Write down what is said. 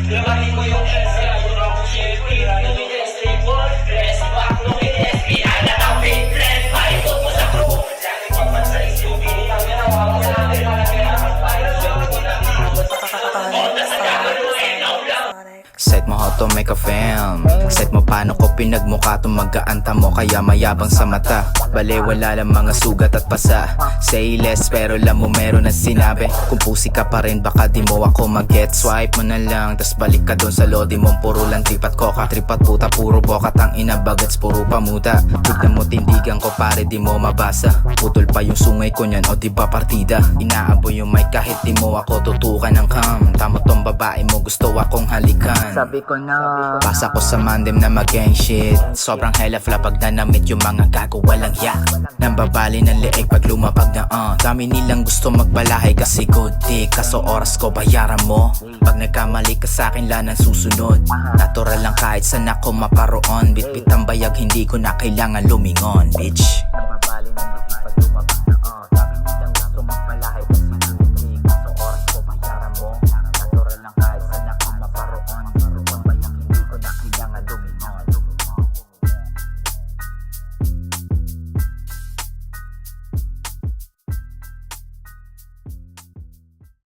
Labahin mo yung S, yun ako syempre. Rano yung stable, rest back, no SB. Anak ang fitness, paikot mo sa crew. Lagi pag man sa SUV, ang ginawa mo sa akin, malaki ang aspirasyon mo na Set mo how to make a film. Set mo paano ko pinagmukha to mag-aanta mo kaya mayabang sa mata. Bale wala lang mga sugat at pasa. Say less pero alam mo meron na sinabi. Kung pusi ka pa rin baka di mo ako mag-get. Swipe mo na lang tas balik ka dun sa lodi mong puro lang trip at coca. Trip at puta puro bokat ang ina bagets puro pamuta. Tignan mo tindigan ko pare di mo mabasa. Putol pa yung sungay ko nyan o diba partida. Inaaboy yung mic kahit di mo ako tutukan ng cam. Tamo tong babae mo gusto akong halikan. Sabi ko na Pasa ko sa mandem na mag-gang shit. Sobrang hella fla pag nanamit yung mga gago walang yak. Nambabali ng leeg pag lumapag na dami nilang gusto magbalahay kasi good dick. Kaso oras ko bayaran mo. Pag nagkamali ka sa akin lang ang susunod. Natural lang kahit saan ako maparoon. Bitbit ang bayag hindi ko na kailangan lumingon bitch.